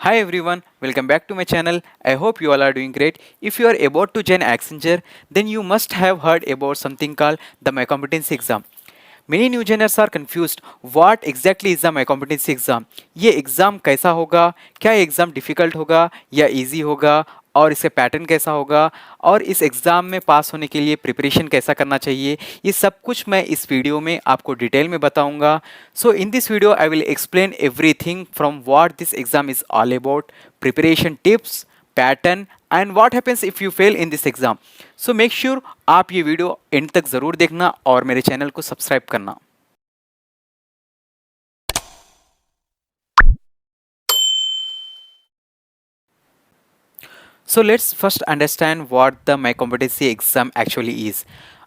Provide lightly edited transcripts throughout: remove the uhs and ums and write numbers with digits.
Hi everyone, welcome back to my channel. I hope you all are doing great. If you are about to join Accenture, then you must have heard about something called the My Competency exam. Many new joiners are confused. What exactly is the My Competency exam? ये exam कैसा होगा? क्या ये exam difficult होगा या easy होगा? और इसका पैटर्न कैसा होगा? और इस एग्ज़ाम में पास होने के लिए प्रिपरेशन कैसा करना चाहिए? ये सब कुछ मैं इस वीडियो में आपको डिटेल में बताऊंगा. So in this video I will explain everything from what this exam is all about, preparation tips, pattern and what happens if you fail in this exam. So make sure आप ये video and तक ज़रूर देखना और मेरे channel को subscribe करना. So let's first understand what the my competency exam actually is.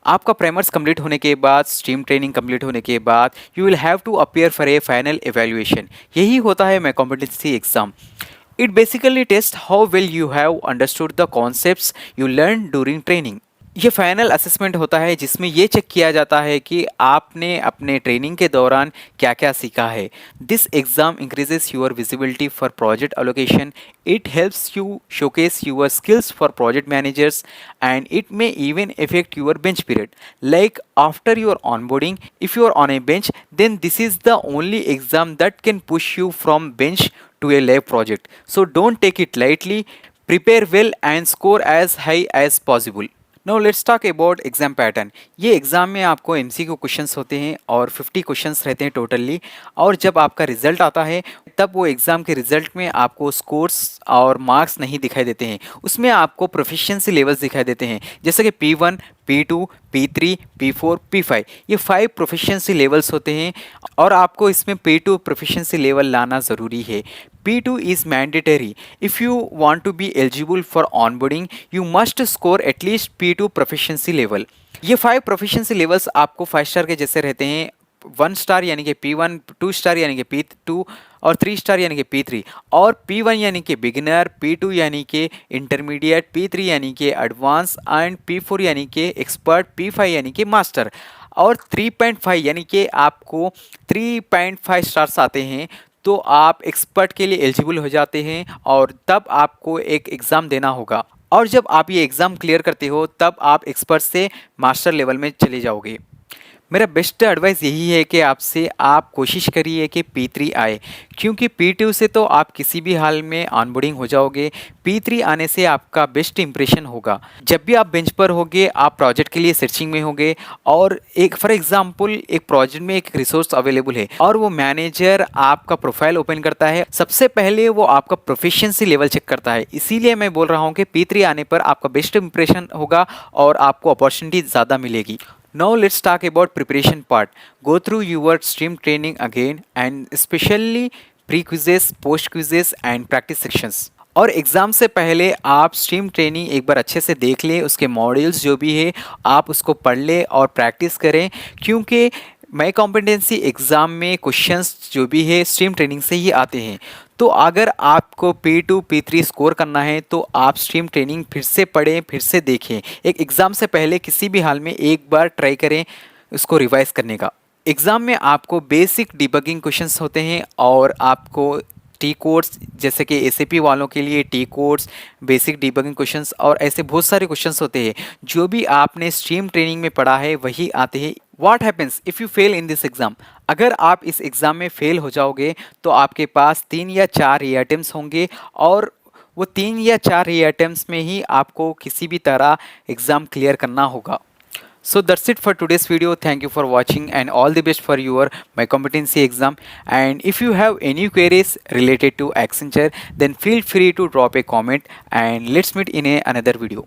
आपका प्राइमर्स कंप्लीट होने के बाद, स्ट्रीम ट्रेनिंग कंप्लीट होने के बाद you will have to appear for a final evaluation. यही होता है my competency exam. It basically tests how well you have understood the concepts you learned during training. ये फाइनल असेसमेंट होता है जिसमें ये चेक किया जाता है कि आपने अपने ट्रेनिंग के दौरान क्या क्या सीखा है. This exam increases your visibility for project allocation. It helps you showcase your skills for project managers and it may even affect your bench period. Like after your onboarding, if you are on a bench, then this is the only exam that can push you from bench to a live project. So don't take it lightly. Prepare well and score as high as possible. Now let's talk about exam pattern. ये exam में आपको MCQ questions होते हैं और 50 questions रहते हैं totally. और जब आपका रिजल्ट आता है तब वो एग्ज़ाम के रिजल्ट में आपको स्कोर्स और मार्क्स नहीं दिखाई देते हैं. उसमें आपको प्रोफिशिएंसी लेवल्स दिखाई देते हैं, जैसे कि P1, P2, P3, P4, P5. ये 5 प्रोफिशिएंसी लेवल्स होते हैं और आपको इसमें P2 प्रोफिशिएंसी लेवल लाना ज़रूरी है. P2 is mandatory. If you want to be eligible for onboarding, you must score at least P2 proficiency level. ये 5 proficiency levels आपको 5 स्टार के जैसे रहते हैं. 1 स्टार यानी कि P1, 2 स्टार यानी कि P2 और 3 स्टार यानी कि P3. और P1 यानी कि बिगिनर, P2 यानी कि इंटरमीडिएट, P3 यानी कि एडवांस एंड P4 यानी कि एक्सपर्ट, P5 यानी कि मास्टर. और 3.5 यानी कि आपको 3.5 स्टार्स आते हैं तो आप एक्सपर्ट के लिए एलिजिबल हो जाते हैं और तब आपको एक एग्ज़ाम देना होगा. और जब आप ये एग्ज़ाम क्लियर करते हो तब आप एक्सपर्ट से मास्टर लेवल में चले जाओगे. मेरा बेस्ट एडवाइस यही है कि आपसे आप कोशिश करिए कि P3 आए, क्योंकि P2 से तो आप किसी भी हाल में ऑनबोर्डिंग हो जाओगे. P3 आने से आपका बेस्ट इंप्रेशन होगा. जब भी आप बेंच पर होगे आप प्रोजेक्ट के लिए सर्चिंग में होगे और एक फॉर एग्जांपल एक प्रोजेक्ट में एक रिसोर्स अवेलेबल है और वो मैनेजर आपका प्रोफाइल ओपन करता है. सबसे पहले वो आपका प्रोफिशिएंसी लेवल चेक करता है. इसीलिए मैं बोल रहा हूँ कि P3 आने पर आपका बेस्ट इंप्रेशन होगा और आपको अपॉर्चुनिटी ज़्यादा मिलेगी. Now let's talk about preparation part. Go through your stream training again and especially pre-quizzes, post-quizzes and practice sections. और एग्ज़ाम से पहले आप स्ट्रीम ट्रेनिंग एक बार अच्छे से देख लें, उसके मॉड्यूल्स जो भी है आप उसको पढ़ लें और प्रैक्टिस करें, क्योंकि माई कॉम्पिटेंसी एग्ज़ाम में क्वेश्चंस जो भी है स्ट्रीम ट्रेनिंग से ही आते हैं. तो अगर आपको P2, P3 स्कोर करना है तो आप स्ट्रीम ट्रेनिंग फिर से पढ़ें, फिर से देखें. एक एग्ज़ाम से पहले किसी भी हाल में एक बार ट्राई करें उसको रिवाइज़ करने का. एग्ज़ाम में आपको बेसिक डिबगिंग क्वेश्चंस होते हैं और आपको टी कोड्स, जैसे कि SAP वालों के लिए T codes, basic debugging questions और ऐसे बहुत सारे क्वेश्चंस होते हैं. जो भी आपने स्ट्रीम ट्रेनिंग में पढ़ा है वही आते हैं. What happens if you fail in this exam? अगर आप इस एग्ज़ाम में फेल हो जाओगे तो आपके पास 3 या 4 री अटेम्प्ट्स होंगे और वो 3 या 4 री अटेम्प्ट्स में ही आपको किसी भी तरह एग्ज़ाम क्लियर करना होगा. So that's it for today's video. Thank you for watching and all the best for your My Competency exam. And if you have any queries related to Accenture, then feel free to drop a comment and let's meet in another video.